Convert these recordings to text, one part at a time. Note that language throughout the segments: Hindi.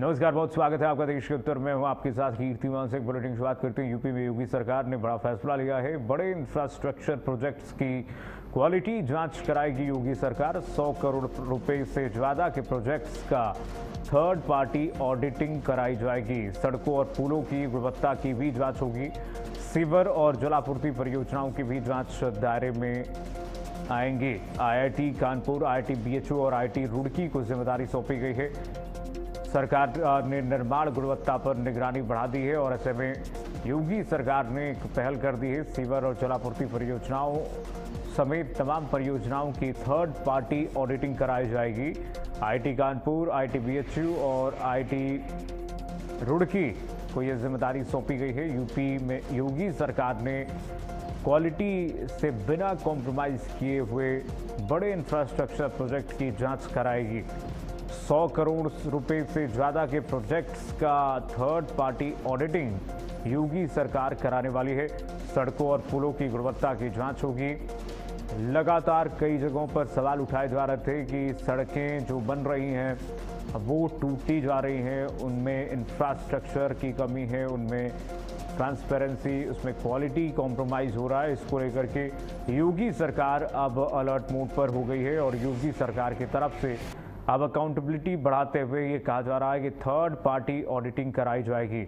नमस्कार, बहुत स्वागत है आपका देश के उत्तर में। हूं आपके साथ कीर्तिमान से। बुलेटिन शुरुआत करते हैं। यूपी में योगी सरकार ने बड़ा फैसला लिया है। बड़े इंफ्रास्ट्रक्चर प्रोजेक्ट्स की क्वालिटी जांच कराएगी योगी सरकार। 100 करोड़ रुपए से ज्यादा के प्रोजेक्ट्स का थर्ड पार्टी ऑडिटिंग कराई जाएगी। सड़कों और पुलों की गुणवत्ता की भी जांच होगी। सीवर और जलापूर्ति परियोजनाओं की भी जांच दायरे में आएंगे। आईआईटी कानपुर, आईआईटी बीएचयू और आईआईटी रुड़की को जिम्मेदारी सौंपी गई है। सरकार ने निर्माण गुणवत्ता पर निगरानी बढ़ा दी है और ऐसे में योगी सरकार ने एक पहल कर दी है। सीवर और जलापूर्ति परियोजनाओं समेत तमाम परियोजनाओं की थर्ड पार्टी ऑडिटिंग कराई जाएगी। आईआईटी कानपुर, आईआईटी बीएचयू और आईआईटी रुड़की को यह जिम्मेदारी सौंपी गई है। यूपी में योगी सरकार ने क्वालिटी से बिना कॉम्प्रोमाइज किए हुए बड़े इंफ्रास्ट्रक्चर प्रोजेक्ट की जांच कराएगी। 100 करोड़ रुपए से ज्यादा के प्रोजेक्ट्स का थर्ड पार्टी ऑडिटिंग योगी सरकार कराने वाली है। सड़कों और पुलों की गुणवत्ता की जांच होगी। लगातार कई जगहों पर सवाल उठाए जा रहे थे कि सड़कें जो बन रही हैं वो टूटती जा रही हैं, उनमें इंफ्रास्ट्रक्चर की कमी है, उनमें ट्रांसपेरेंसी, उसमें क्वालिटी कॉम्प्रोमाइज़ हो रहा है। इसको लेकर के योगी सरकार अब अलर्ट मोड पर हो गई है और योगी सरकार की तरफ से अब अकाउंटेबिलिटी बढ़ाते हुए ये कहा जा रहा है कि थर्ड पार्टी ऑडिटिंग कराई जाएगी।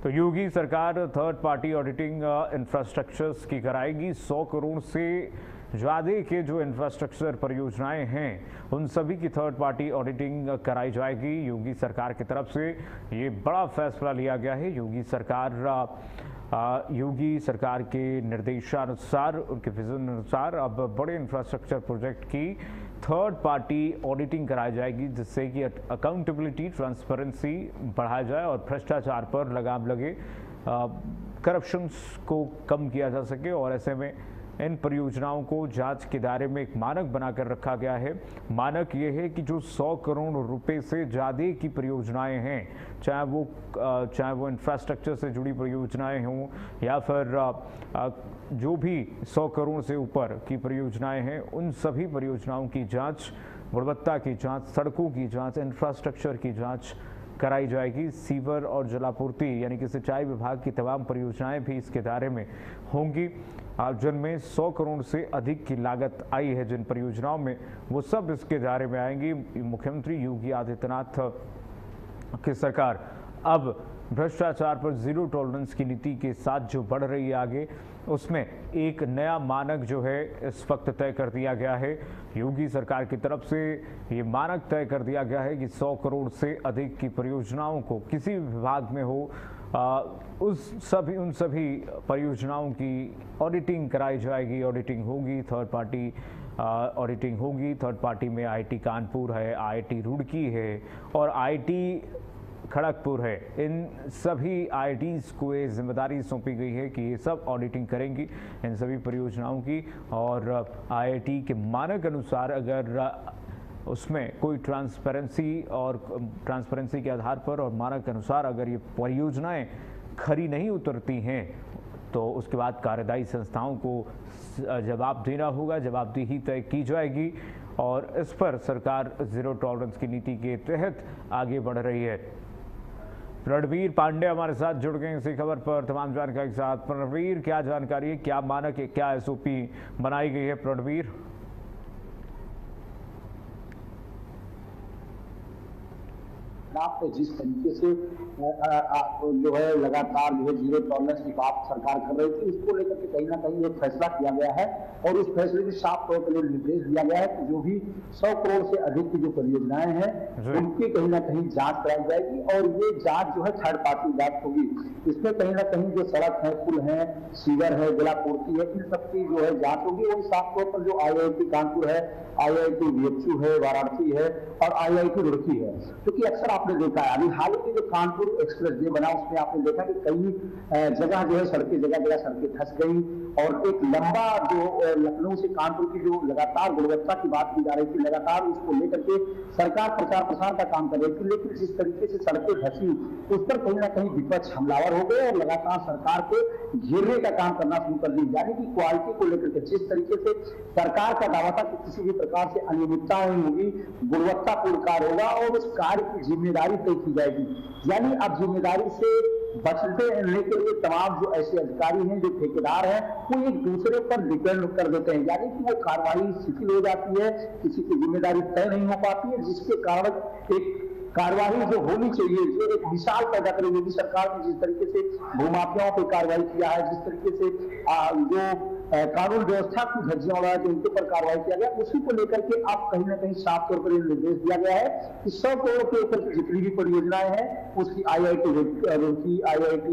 तो योगी सरकार थर्ड पार्टी ऑडिटिंग इंफ्रास्ट्रक्चर्स की कराएगी। 100 करोड़ से ज़्यादा के जो इंफ्रास्ट्रक्चर परियोजनाएं हैं उन सभी की थर्ड पार्टी ऑडिटिंग कराई जाएगी। योगी सरकार की तरफ से ये बड़ा फैसला लिया गया है। योगी सरकार के निर्देशानुसार, उनके विजन अनुसार अब बड़े इंफ्रास्ट्रक्चर प्रोजेक्ट की थर्ड पार्टी ऑडिटिंग कराई जाएगी, जिससे कि अकाउंटेबिलिटी, ट्रांसपेरेंसी बढ़ाया जाए और भ्रष्टाचार पर लगाम लगे, करप्शंस को कम किया जा सके। और ऐसे में इन परियोजनाओं को जांच के दायरे में एक मानक बनाकर रखा गया है। मानक ये है कि जो 100 करोड़ रुपए से ज़्यादा की परियोजनाएं हैं, चाहे वो इंफ्रास्ट्रक्चर से जुड़ी परियोजनाएं हों या फिर जो भी 100 करोड़ से ऊपर की परियोजनाएं हैं, उन सभी परियोजनाओं की जांच, गुणवत्ता की जांच, सड़कों की जांच, इंफ्रास्ट्रक्चर की जांच कराई जाएगी। सीवर और जलापूर्ति यानी कि सिंचाई विभाग की तमाम परियोजनाएं भी इसके दायरे में होंगी, जिनमें 100 करोड़ से अधिक की लागत आई है। जिन परियोजनाओं में वो सब इसके दायरे में आएंगी। मुख्यमंत्री योगी आदित्यनाथ की सरकार अब भ्रष्टाचार पर जीरो टॉलरेंस की नीति के साथ जो बढ़ रही है आगे, उसमें एक नया मानक जो है इस वक्त तय कर दिया गया है। योगी सरकार की तरफ से ये मानक तय कर दिया गया है कि 100 करोड़ से अधिक की परियोजनाओं को किसी भी विभाग में हो, उन सभी परियोजनाओं की ऑडिटिंग कराई जाएगी। ऑडिटिंग होगी, थर्ड पार्टी ऑडिटिंग होगी। थर्ड पार्टी में आईआईटी कानपुर है, आईआईटी रुड़की है और आईआईटी खड़गपुर है। इन सभी आईआईटीज़ को ये जिम्मेदारी सौंपी गई है कि ये सब ऑडिटिंग करेंगी इन सभी परियोजनाओं की। और आईआईटी के मानक अनुसार अगर उसमें कोई ट्रांसपेरेंसी के आधार पर और मानक के अनुसार अगर ये परियोजनाएं खरी नहीं उतरती हैं तो उसके बाद कार्यदायी संस्थाओं को जवाब देना होगा, जवाबदेही तय की जाएगी। और इस पर सरकार जीरो टॉलरेंस की नीति के तहत आगे बढ़ रही है। रणवीर पांडे हमारे साथ जुड़ गए इसी खबर पर तमाम जानकारी के साथ। रणवीर, क्या जानकारी है, क्या मानक है, क्या एसओपी बनाई गई है? रणवीर, आप जिस तरीके से जो है लगातार जो है जीरो टॉलरेंस की बात सरकार कर रही थी, उसको लेकर के कहीं ना कहीं एक फैसला किया गया है और उस फैसले में साफ तौर पर निर्देश दिया गया है कि जो भी 100 करोड़ से अधिक की जो परियोजनाएं हैं उनकी कहीं ना कहीं जांच कराई जाएगी और ये जांच जो है थर्ड पार्टी जांच होगी। इसमें कहीं ना कहीं जो सड़क है, पुल है, सीवर है, जलापूर्ति है, इन सबकी जो है जांच होगी। और साफ तौर पर जो आईआईटी कानपुर है, आईआईटी बीएचयू है, वाराणसी है और आईआईटी रुड़की है, क्योंकि अक्सर आपने देखा है अभी हाल ही में जो कानपुर एक्सप्रेस वे बना उसमें आपने देखा कि कई जगह जो है सड़कें जगह जगह सड़कें धंस गई और एक लंबा जो लखनऊ से कानपुर की जो लगातार गुणवत्ता की बात की जा रही थी, लगातार उसको लेकर के सरकार प्रचार प्रसार का काम कर रही थी, लेकिन जिस तरीके से सड़कें धंसी उस पर कहीं ना कहीं विपक्ष हमलावर हो गए और लगातार सरकार को घेरने का काम करना शुरू कर दिया। यानी कि क्वालिटी को लेकर के जिस तरीके से सरकार का दावा था कि किसी भी प्रकार से अनियमितता नहीं होगी, गुणवत्तापूर्ण कार्य होगा और उस कार्य की जिम्मेदारी तय की जाएगी। यानी अब जिम्मेदारी से बचते रहने के लिए तमाम जो ऐसे अधिकारी हैं, जो ठेकेदार हैं, वो एक दूसरे पर डिपेंड कर देते हैं, यानी कि वो कार्रवाई शिथिल हो जाती है, किसी की जिम्मेदारी तय नहीं हो पाती है, जिसके कारण एक कार्रवाई जो होनी चाहिए, जो एक मिसाल पैदा करेगी। योगी सरकार ने जिस तरीके से भूमाफियाओं पर कार्रवाई किया है, जिस तरीके से जो कानून व्यवस्था की धज्जियां उड़ा है उनके पर कार्रवाई किया गया, उसी को लेकर के अब कहीं ना कहीं साफ तौर पर निर्देश दिया गया है कि 100 करोड़ के ऊपर की जितनी भी परियोजनाएं हैं उसकी IIT रुड़की, IIT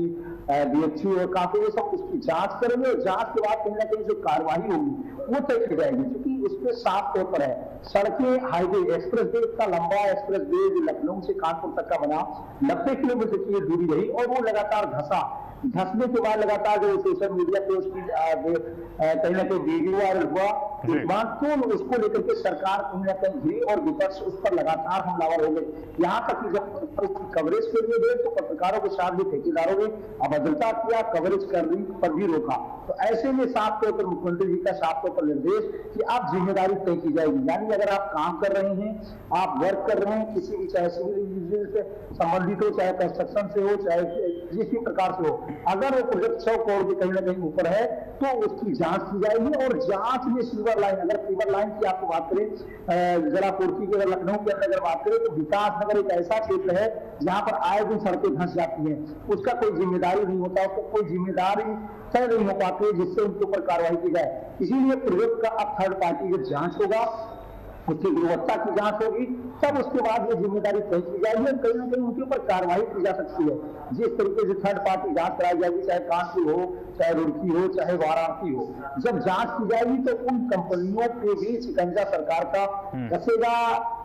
BHU और काफी ये सब उसकी जांच करेंगे और जांच के बाद कहीं ना कहीं जो कार्रवाई होगी वो तय की जाएगी, क्योंकि उसमें साफ तौर पर है सड़कें हाईवे एक्सप्रेस वे, इतना लंबा एक्सप्रेस वे जो लखनऊ से कानपुर तक का बना 90 किलोमीटर की दूरी रही और वो लगातार धंसने के बाद लगातार जो सोशल मीडिया पे उसकी कहीं ना कहीं वीडियो वायरल हुआ, इस बात को उसको लेकर के सरकार कहीं ना कहीं घिरी और विपक्ष उस पर लगातार हमलावर हो गए। यहाँ तक कि जब उसकी कवरेज के लिए गए तो पत्रकारों के साथ भी ठेकेदारों ने अभद्रता किया, कवरेज करने पर भी रोका। तो ऐसे में साफ तौर पर मुख्यमंत्री जी का साफ तौर पर निर्देश कि आप जिम्मेदारी तय की जाएगी, यानी अगर आप काम कर रहे हैं, आप वर्क कर रहे हैं किसी भी, चाहे सिविल इंजीनियर से संबंधित हो, चाहे कंस्ट्रक्शन से हो, चाहे जिस भी प्रकार से हो, अगर वो प्रोजेक्ट 100 करोड़ के कहीं ना कहीं ऊपर है तो उसकी जांच की जाएगी और जांच में सिल्वर लाइन, अगर सिल्वर लाइन की आपको बात करें जलापूर्ति की, अगर लखनऊ के अंदर बात करें तो विकास नगर एक ऐसा क्षेत्र है जहां पर आए दिन सड़कें धंस जाती हैं, उसका कोई जिम्मेदारी नहीं होता, उसका कोई जिम्मेदारी तय नहीं हो पाती है जिससे उनके ऊपर कार्रवाई की जाए। इसीलिए प्रोजेक्ट का अब थर्ड पार्टी जब जांच होगा, उसकी गुणवत्ता की जांच होगी, तब उसके बाद ये जिम्मेदारी तय की जाएगी और कहीं ना कहीं उनके ऊपर कार्रवाई की जा सकती है। जिस तरीके से थर्ड पार्टी जांच कराई जाएगी, चाहे कानपुर हो, चाहे रुड़की हो, चाहे वाराणसी हो, जब जांच की जाएगी तो उन कंपनियों पे भी शिकंजा सरकार का कसेगा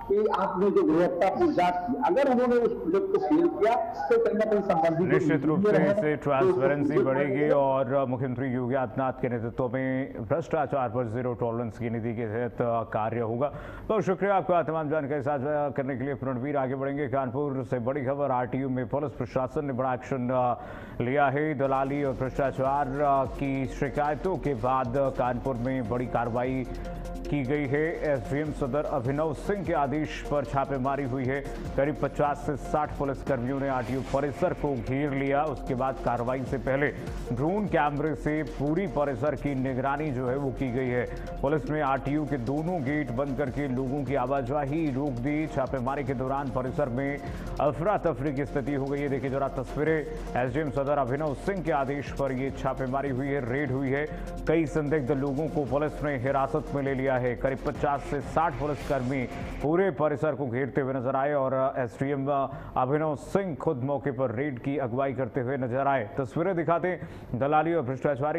कि आपने जो गुणवत्ता की जांच की, अगर उन्होंने उस प्रोजेक्ट को फेल किया तो कहीं ना कहीं संबंधित निश्चित रूप से इससे ट्रांसपेरेंसी बढ़ेगी और मुख्यमंत्री योगी आदित्यनाथ के नेतृत्व में भ्रष्टाचार पर जीरो टॉलरेंस की नीति के तहत कार्य होगा। बहुत शुक्रिया आपका तमाम जानकारी साझा करने के लिए। रणवीर, आगे बढ़ेंगे। कानपुर से बड़ी खबर, RTU में पुलिस प्रशासन ने बड़ा एक्शन लिया है। दलाली और भ्रष्टाचार की शिकायतों के बाद कानपुर में बड़ी कार्रवाई की गई है। SDM सदर अभिनव सिंह के आदेश पर छापेमारी हुई है। करीब 50 से 60 पुलिसकर्मियों ने RTU परिसर को घेर लिया। उसके बाद कार्रवाई से पहले ड्रोन कैमरे से पूरी परिसर की निगरानी जो है वो की गई है। पुलिस ने RTU के दोनों गेट बंद करके लोगों की आवाजाही रोक दी। छापेमारी के दौरान परिसर में अफरा तफरी की स्थिति हो गई है। देखिए जरा तस्वीरें। SDM सदर अभिनव सिंह के आदेश पर ये छापेमारी हुई है, रेड हुई है। कई संदिग्ध लोगों को पुलिस ने हिरासत में ले लिया है। करीब 50 से 60 पुलिसकर्मी पूरे परिसर को घेरते हुए नजर आए और SDM अभिनव सिंह खुद मौके पर रेड की अगुवाई करते हुए नजर आए। तस्वीरें दिखाते हैं। दलाली और भ्रष्टाचार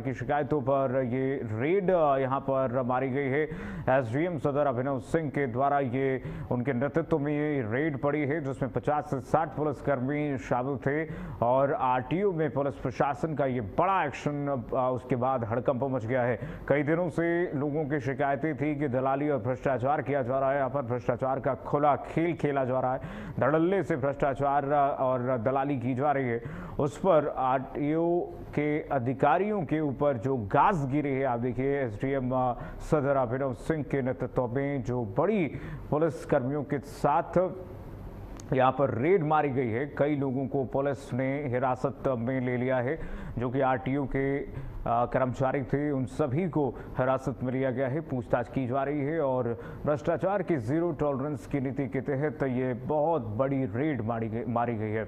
की शिकायतों पर ये रेड यहां पर मारी गई है। SDM सदर अभिनव सिंह के द्वारा ये उनके नेतृत्व में ये रेड पड़ी है, जिसमें 50 से 60 पुलिसकर्मी शामिल थे और RTU में पुलिस प्रशासन का ये बड़ा एक्शन उसके बाद हड़कंप मच गया है। कई दिनों से लोगों की शिकायतें थी कि दलाली और भ्रष्टाचार किया जा रहा है। यहाँ पर भ्रष्टाचार का खुला खेल खेला जा रहा है। धड़ल्ले से भ्रष्टाचार और दलाली की जा रही है। उस पर RTU के अधिकारियों के ऊपर जो गाज गिरी है, आप देखिए SDM सदर अभिनव सिंह के नेतृत्व में जो बड़ी पुलिस कर्मियों के साथ यहाँ पर रेड मारी गई है। कई लोगों को पुलिस ने हिरासत में ले लिया है जो कि RTU के कर्मचारी थे। उन सभी को हिरासत में लिया गया है, पूछताछ की जा रही है और भ्रष्टाचार की जीरो टॉलरेंस की नीति के तहत ये बहुत बड़ी रेड मारी गई है।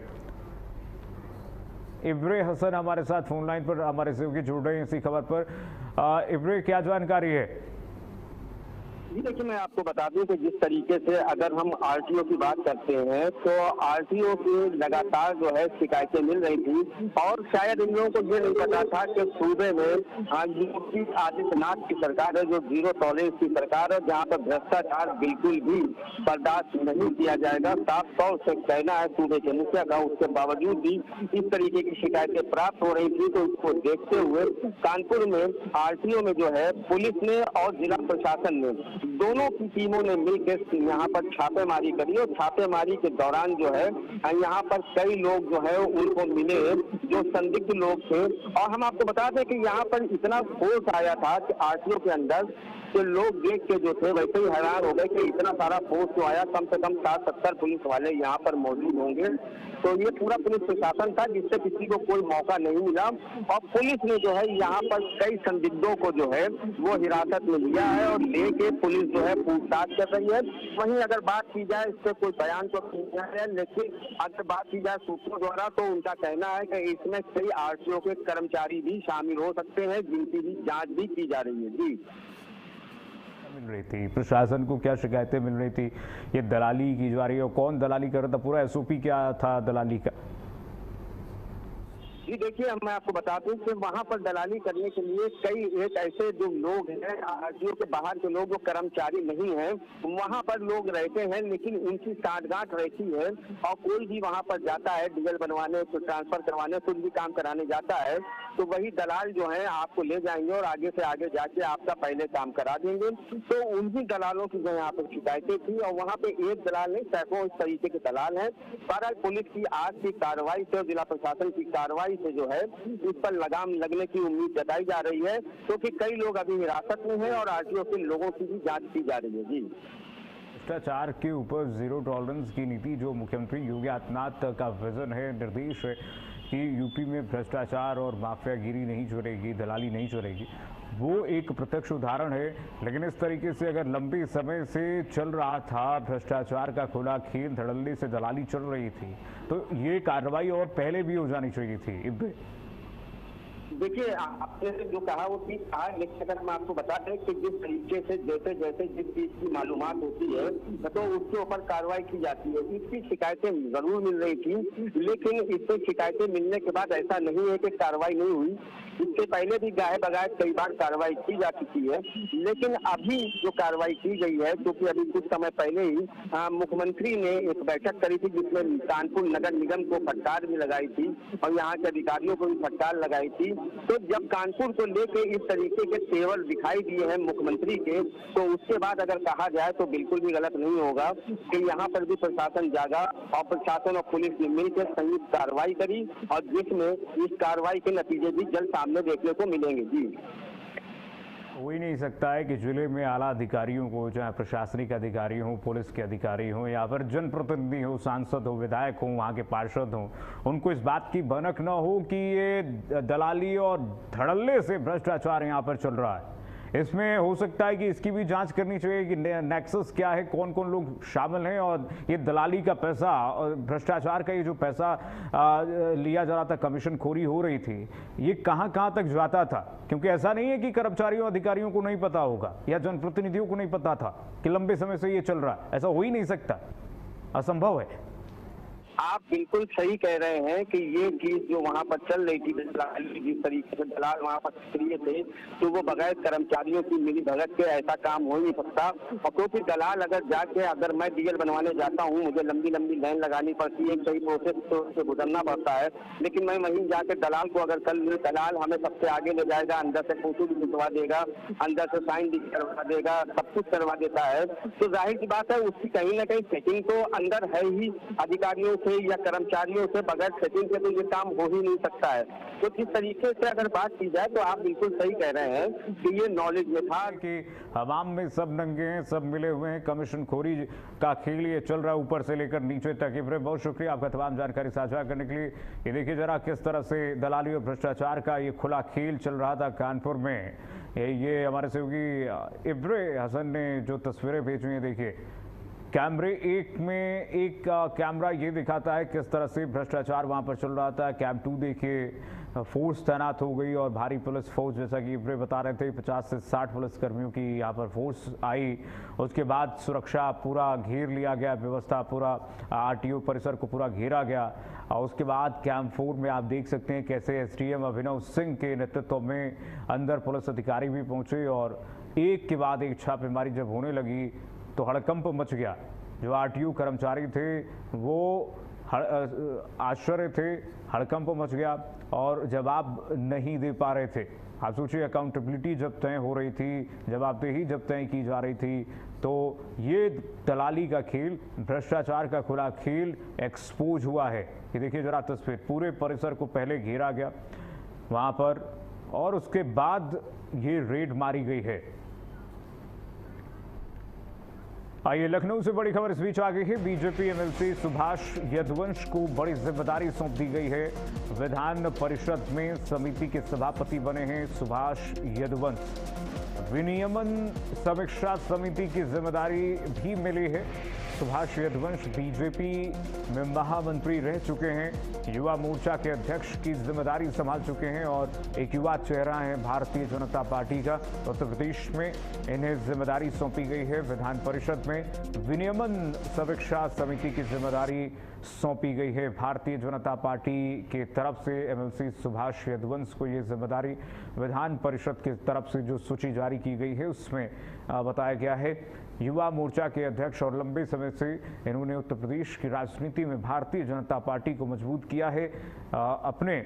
इब्रे हसन हमारे साथ फोन लाइन पर हमारे सहयोगी जुड़ रहे हैं इसी खबर पर। इब्रे, क्या जानकारी है? जी देखिए, मैं आपको बता दूं कि जिस तरीके से अगर हम आरटीओ की बात करते हैं तो आरटीओ की लगातार जो है शिकायतें मिल रही थी और शायद इन लोगों को ये नहीं पता था कि सूबे में योगी आदित्यनाथ की सरकार है जो जीरो टॉलरेंस की सरकार है, जहां पर भ्रष्टाचार बिल्कुल भी बर्दाश्त नहीं किया जाएगा। साफ तौर से कहना है सूबे के मुखिया का। उसके बावजूद भी इस तरीके की शिकायतें प्राप्त हो रही थी, तो उसको देखते हुए कानपुर में आरटीओ में जो है पुलिस ने और जिला प्रशासन ने दोनों की टीमों ने मिलकर यहाँ पर छापेमारी करी और छापेमारी के दौरान जो है यहाँ पर कई लोग जो है उनको मिले जो संदिग्ध लोग थे। और हम आपको बता दें कि यहाँ पर इतना फोर्स आया था कि आरटीओ के अंदर तो लोग देख के जो थे वैसे ही हैरान हो गए कि इतना सारा फोर्स जो आया, कम से कम 60-70 पुलिस वाले यहाँ पर मौजूद होंगे। तो ये पूरा पुलिस प्रशासन था जिससे किसी को कोई मौका नहीं मिला और पुलिस ने जो है यहाँ पर कई संदिग्धों को जो है वो हिरासत में लिया है और लेके पुलिस जो है पूछताछ कर रही है। वहीं अगर बात की जाए, इस पर कोई बयान तो नहीं है, लेकिन अगर बात की जाए सूत्रों द्वारा तो उनका कहना है कि इसमें कई आरटीओ के कर्मचारी भी शामिल हो सकते हैं जिनकी भी जाँच भी की जा रही है। जी मिल रही थी प्रशासन को, क्या शिकायतें मिल रही थी, ये दलाली की जा रही है, कौन दलाली कर रहा था, पूरा एसओपी क्या था दलाली का? जी देखिए, मैं आपको बता दूं कि वहां पर दलाली करने के लिए कई एक ऐसे जो लोग हैं आरटीओ के बाहर के लोग जो कर्मचारी नहीं हैं वहां पर लोग रहते हैं, लेकिन उनकी साठगांठ रहती है और कोई भी वहां पर जाता है डीजल बनवाने, तो ट्रांसफर करवाने, कुछ भी काम कराने जाता है तो वही दलाल जो है आपको ले जाएंगे और आगे से आगे जाके आपका पहले काम करा देंगे। तो उन्हीं दलालों की जो यहाँ पर शिकायतें थी और वहाँ पे एक दलाल नहीं सैकड़ों इस तरीके के दलाल हैं। बहरहाल पुलिस की आज की कार्रवाई से, जिला प्रशासन की कार्रवाई से जो है इस पर लगाम लगने की उम्मीद जताई जा रही है, क्योंकि कई लोग अभी हिरासत में हैं और आरटीओ के लोगों की भी जांच की जा रही है। जी भ्रष्टाचार के ऊपर जीरो टॉलरेंस की नीति जो मुख्यमंत्री योगी आदित्यनाथ का विजन है, निर्देश है कि यूपी में भ्रष्टाचार और माफियागिरी नहीं चलेगी, दलाली नहीं चलेगी, वो एक प्रत्यक्ष उदाहरण है। लेकिन इस तरीके से अगर लंबे समय से चल रहा था भ्रष्टाचार का खुला खेल, धड़ल्ले से दलाली चल रही थी, तो ये कार्रवाई और पहले भी हो जानी चाहिए थी। देखिए, आपने जो कहा वो ठीक कहा, लेकिन अगर मैं आपको बता दें कि जिस तरीके से जैसे जैसे जिस चीज की मालूमात होती है तो उसके ऊपर कार्रवाई की जाती है। इसकी शिकायतें जरूर मिल रही थी, लेकिन इससे शिकायतें मिलने के बाद ऐसा नहीं है कि कार्रवाई नहीं हुई। इससे पहले भी गाहे बगाए कई बार कार्रवाई की जा चुकी है, लेकिन अभी जो कार्रवाई की गई है, क्योंकि अभी कुछ समय पहले ही मुख्यमंत्री ने एक बैठक करी थी जिसमें कानपुर नगर निगम को फटकार भी लगाई थी और यहाँ के अधिकारियों को भी फटकार लगाई थी। तो जब कानपुर को लेके इस तरीके के तेवर दिखाई दिए हैं मुख्यमंत्री के, तो उसके बाद अगर कहा जाए तो बिल्कुल भी गलत नहीं होगा कि यहाँ पर भी प्रशासन जागा और प्रशासन और पुलिस ने मिलकर संयुक्त कार्रवाई करी और जिसमें इस कार्रवाई के नतीजे भी जल्द सामने देखने को मिलेंगे। जी हो ही नहीं सकता है कि जिले में आला अधिकारियों को, चाहे प्रशासनिक अधिकारी हों, पुलिस के अधिकारी हों या फिर जनप्रतिनिधि हो, सांसद हो, विधायक हो, वहाँ के पार्षद हों, उनको इस बात की भनक न हो कि ये दलाली और धड़ल्ले से भ्रष्टाचार यहाँ पर चल रहा है। इसमें हो सकता है कि इसकी भी जांच करनी चाहिए कि नेक्सस क्या है, कौन कौन लोग शामिल हैं और ये दलाली का पैसा और भ्रष्टाचार का ये जो पैसा लिया जा रहा था, कमीशन खोरी हो रही थी, ये कहां तक जाता था। क्योंकि ऐसा नहीं है कि कर्मचारियों अधिकारियों को नहीं पता होगा या जनप्रतिनिधियों को नहीं पता था कि लंबे समय से ये चल रहा है। ऐसा हो ही नहीं सकता, असंभव है। आप बिल्कुल सही कह रहे हैं कि ये चीज जो वहाँ पर चल रही थी, जिस तरीके से दलाल वहाँ पर सक्रिय थे, तो वो बगैर कर्मचारियों की मिली भगत के ऐसा काम हो नहीं सकता। और क्योंकि दलाल अगर जाके अगर मैं डीजल बनवाने जाता हूँ, मुझे लंबी लंबी लाइन लगानी पड़ती है, कई प्रोसेस से गुजरना पड़ता है, लेकिन मैं वहीं जाके दलाल को अगर कल दलाल हमें सबसे आगे ले जाएगा, अंदर से फोटो भी खिंचवा देगा, अंदर से साइन भी करवा देगा, सब कुछ करवा देता है, तो जाहिर सी बात है उसकी कहीं ना कहीं सेटिंग तो अंदर है ही अधिकारियों से या कर्मचारियों से। बगैर सेटिंग के तो ये काम हो ही नहीं सकता है। तो किस तरीके से अगर बात की जाए तो आप बिल्कुल सही कह रहे हैं कि ये नॉलेज में था कि हवाम में सब नंगे हैं, सब मिले हुए हैं, कमीशन खोरी का खेल ये चल रहा है ऊपर से लेकर नीचे तक। इब्राहिम, बहुत शुक्रिया आपका तमाम जानकारी साझा करने के लिए। ये देखिए जरा किस तरह से दलाली और भ्रष्टाचार का ये खुला खेल चल रहा था कानपुर में। ये हमारे सहयोगी इब्राहिम हसन ने जो तस्वीरें भेजी हैं, देखिए कैमरे एक में एक कैमरा ये दिखाता है किस तरह से भ्रष्टाचार वहां पर चल रहा था। कैम 2 देखिए फोर्स तैनात हो गई और भारी पुलिस फोर्स, जैसा कि इब्रे बता रहे थे, 50 से 60 पुलिस कर्मियों की यहाँ पर फोर्स आई। उसके बाद सुरक्षा पूरा घेर लिया गया, व्यवस्था पूरा आरटीओ परिसर को पूरा घेरा गया। और उसके बाद कैंप 4 में आप देख सकते हैं कैसे एसडीएम अभिनव सिंह के नेतृत्व में अंदर पुलिस अधिकारी भी पहुंचे और एक के बाद एक छापेमारी जब होने लगी तो हड़कंप मच गया। जो आरटीओ कर्मचारी थे वो आश्चर्य थे, हड़कंप मच गया और जवाब नहीं दे पा रहे थे। आप सोचिए, अकाउंटेबिलिटी जब तय हो रही थी, जवाबदेही जब तय की जा रही थी, तो ये दलाली का खेल, भ्रष्टाचार का खुला खेल एक्सपोज हुआ है। ये देखिए जरा तस्वीर, पूरे परिसर को पहले घेरा गया वहां पर और उसके बाद ये रेड मारी गई है। आइए लखनऊ से बड़ी खबर इस बीच आ गई है। बीजेपी एमएलसी सुभाष यदुवंश को बड़ी जिम्मेदारी सौंप दी गई है। विधान परिषद में समिति के सभापति बने हैं सुभाष यदुवंश। विनियमन समीक्षा समिति की जिम्मेदारी भी मिली है। सुभाष यदुवंश बीजेपी में महामंत्री रह चुके हैं, युवा मोर्चा के अध्यक्ष की जिम्मेदारी संभाल चुके हैं और एक युवा चेहरा है भारतीय जनता पार्टी का। उत्तर प्रदेश में इन्हें जिम्मेदारी सौंपी गई है। विधान परिषद में विनियमन समीक्षा समिति की जिम्मेदारी सौंपी गई है। भारतीय जनता पार्टी की तरफ से एमएलसी सुभाष यदुवंश को ये जिम्मेदारी विधान परिषद की तरफ से जो सूची जारी की गई है उसमें बताया गया है। युवा मोर्चा के अध्यक्ष और लंबे समय से इन्होंने उत्तर प्रदेश की राजनीति में भारतीय जनता पार्टी को मजबूत किया है। अपने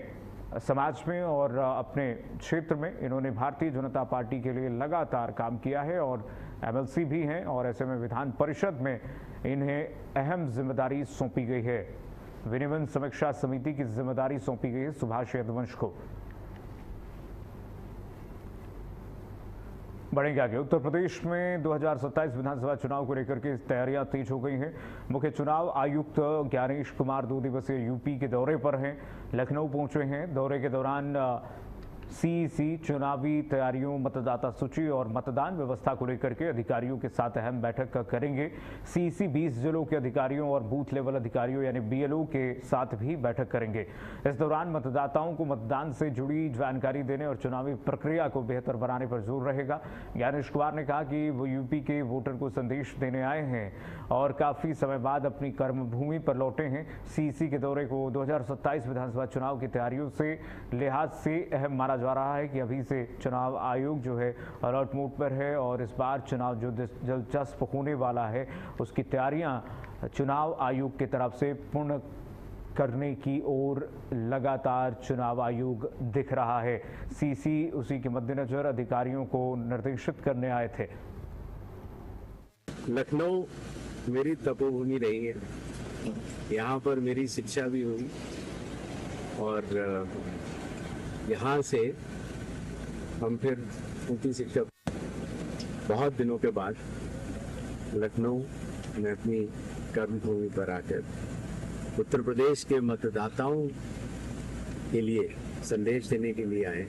समाज में और अपने क्षेत्र में इन्होंने भारतीय जनता पार्टी के लिए लगातार काम किया है और एमएलसी भी हैं और ऐसे में विधान परिषद में इन्हें अहम जिम्मेदारी सौंपी गई है। विनियमन समीक्षा समिति की जिम्मेदारी सौंपी गई है सुभाष यदुवंश को। बढ़ेंगे आगे। उत्तर प्रदेश में 2027 विधानसभा चुनाव को लेकर के तैयारियां तेज हो गई हैं। मुख्य चुनाव आयुक्त ज्ञानेश कुमार 2 दिवसीय यूपी के दौरे पर हैं, लखनऊ पहुंचे हैं। दौरे के दौरान सीईसी चुनावी तैयारियों, मतदाता सूची और मतदान व्यवस्था को लेकर के अधिकारियों के साथ अहम बैठक करेंगे। सीईसी 20 जिलों के अधिकारियों और बूथ लेवल अधिकारियों यानी बीएलओ के साथ भी बैठक करेंगे। इस दौरान मतदाताओं को मतदान से जुड़ी जानकारी देने और चुनावी प्रक्रिया को बेहतर बनाने पर जोर रहेगा। ज्ञानेश कुमार ने कहा कि वो यूपी के वोटर को संदेश देने आए हैं और काफी समय बाद अपनी कर्मभूमि पर लौटे हैं। सीईसी के दौरे को 2027 विधानसभा चुनाव की तैयारियों से लिहाज से अहम माना जा रहा है कि अभी से चुनाव आयोग जो है अलर्ट मोड पर है और इस बार चुनाव जो दिलचस्प होने वाला है उसकी तैयारियां चुनाव आयोग की तरफ से पूर्ण करने की ओर लगातार चुनाव आयोग दिख रहा है। सीसी उसी के मद्देनजर अधिकारियों को निर्देशित करने आए थे। लखनऊ मेरी तपोभूमि रही है, यहाँ पर मेरी शिक्षा भी हुई और यहाँ से हम फिर उनकी शिक्षा बहुत दिनों के बाद लखनऊ में अपनी कर्मभूमि पर आकर उत्तर प्रदेश के मतदाताओं के लिए संदेश देने के लिए आए।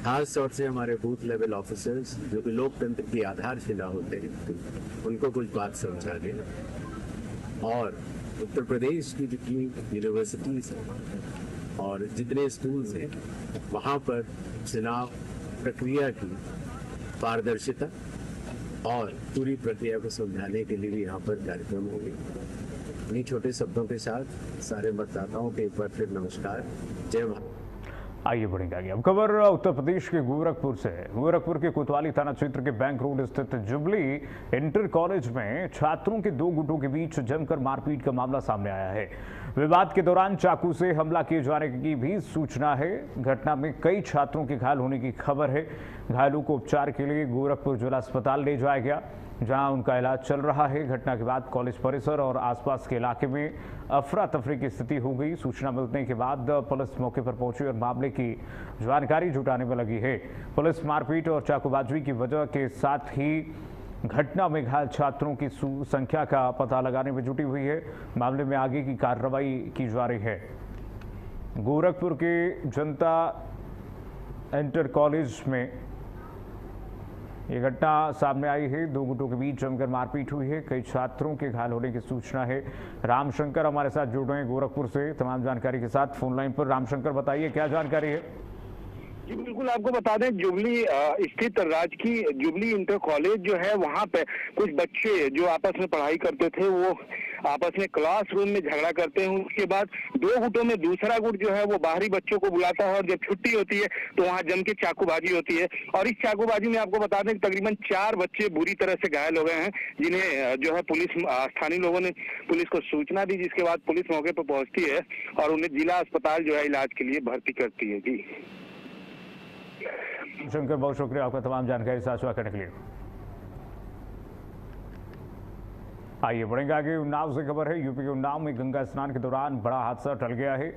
खास तौर से हमारे बूथ लेवल ऑफिसर्स जो कि लोकतंत्र की आधारशिला होते हैं, उनको कुछ बात समझा दें और उत्तर प्रदेश की जितनी यूनिवर्सिटीज हैं और जितने स्कूल्स हैं वहाँ पर चुनाव प्रक्रिया की पारदर्शिता और पूरी प्रक्रिया को समझाने के लिए भी यहाँ पर कार्यक्रम होंगे। इन्हीं छोटे शब्दों के साथ सारे मतदाताओं के एक बार फिर नमस्कार, जय भारत। आइए बढ़ेंगे आगे। अब खबर उत्तर प्रदेश के गोरखपुर से है। गोरखपुर के कोतवाली थाना क्षेत्र के बैंक रोड स्थित जुबली इंटर कॉलेज में छात्रों के 2 गुटों के बीच जमकर मारपीट का मामला सामने आया है। विवाद के दौरान चाकू से हमला किए जाने की भी सूचना है। घटना में कई छात्रों के घायल होने की खबर है। घायलों को उपचार के लिए गोरखपुर जिला अस्पताल ले जाया गया, जहां उनका इलाज चल रहा है। घटना के बाद कॉलेज परिसर और आसपास के इलाके में अफरा तफरी की स्थिति हो गई। सूचना मिलने के बाद पुलिस मौके पर पहुंची और मामले की जानकारी जुटाने में लगी है। पुलिस मारपीट और चाकूबाजी की वजह के साथ ही घटना में घायल छात्रों की संख्या का पता लगाने में जुटी हुई है। मामले में आगे की कार्रवाई की जा रही है। गोरखपुर के जनता इंटर कॉलेज में ये घटना सामने आई है, दो गुटों के बीच जमकर मारपीट हुई है, कई छात्रों के घायल होने की सूचना है। रामशंकर हमारे साथ जुड़ रहे हैं गोरखपुर से तमाम जानकारी के साथ फोन लाइन पर। रामशंकर, बताइए क्या जानकारी है? जी बिल्कुल, आपको बता दें जुबली स्थित राजकीय जुबली इंटर कॉलेज जो है वहाँ पे कुछ बच्चे जो आपस में पढ़ाई करते थे वो आपस में क्लासरूम में झगड़ा करते हैं। उसके बाद दो गुटों में दूसरा गुट जो है वो बाहरी बच्चों को बुलाता है और जब छुट्टी होती है तो वहाँ जम के चाकूबाजी होती है। और इस चाकूबाजी में आपको बता दें कि तकरीबन 4 बच्चे बुरी तरह से घायल हो गए हैं, जिन्हें जो है पुलिस स्थानीय लोगों ने पुलिस को सूचना दी, जिसके बाद पुलिस मौके पर पहुंचती है और उन्हें जिला अस्पताल जो है इलाज के लिए भर्ती करती है। जी शंकर, बहुत शुक्रिया आपका तमाम जानकारी साझा करने के लिए। आइए बढ़ेंगे आगे। उन्नाव से खबर है, यूपी के उन्नाव में गंगा स्नान के दौरान बड़ा हादसा टल गया है।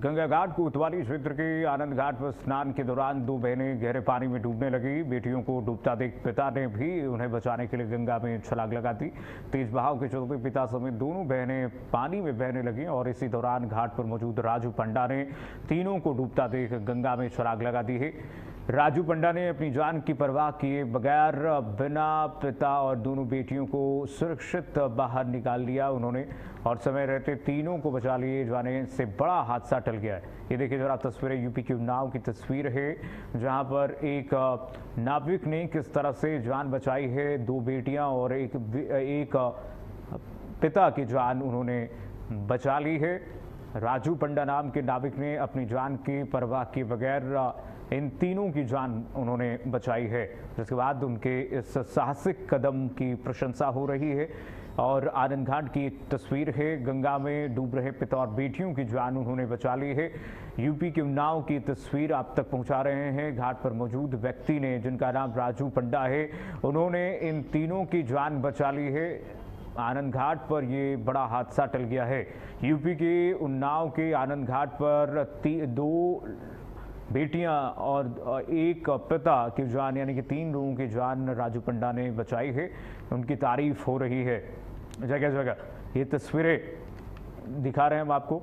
गंगा घाट कोतवाली क्षेत्र के आनंद घाट पर स्नान के दौरान 2 बहनें गहरे पानी में डूबने लगी। बेटियों को डूबता देख पिता ने भी उन्हें बचाने के लिए गंगा में छलांग लगा दी। तेज बहाव के चलते पिता समेत दोनों बहनें पानी में बहने लगी और इसी दौरान घाट पर मौजूद राजू पंडा ने तीनों को डूबता देख गंगा में छलांग लगा दी है। राजू पंडा ने अपनी जान की परवाह किए बगैर बिना पिता और दोनों बेटियों को सुरक्षित बाहर निकाल लिया उन्होंने और समय रहते तीनों को बचा लिए जाने से बड़ा हादसा टल गया है। ये देखिए जरा तस्वीरें, यूपी की उन्नाव की तस्वीर है जहां पर एक नाविक ने किस तरह से जान बचाई है। 2 बेटियां और एक पिता की जान उन्होंने बचा ली है। राजू पंडा नाम के नाविक ने अपनी जान की परवाह किए बगैर इन तीनों की जान उन्होंने बचाई है, जिसके बाद उनके इस साहसिक कदम की प्रशंसा हो रही है। और आनंद घाट की तस्वीर है, गंगा में डूब रहे पिता और बेटियों की जान उन्होंने बचा ली है। यूपी के उन्नाव की तस्वीर आप तक पहुंचा रहे हैं। घाट पर मौजूद व्यक्ति ने, जिनका नाम राजू पंडा है, उन्होंने इन तीनों की जान बचा ली है। आनंद घाट पर ये बड़ा हादसा टल गया है। यूपी के उन्नाव के आनंद घाट पर 2 बेटियां और एक पिता की जान यानी कि 3 लोगों की जान राजू पंडा ने बचाई है। उनकी तारीफ हो रही है जगह जगह। ये तस्वीरें दिखा रहे हैं हम आपको।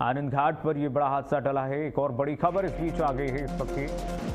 आनंद घाट पर ये बड़ा हादसा टला है। एक और बड़ी खबर इस बीच आ गई है इस वक्त की।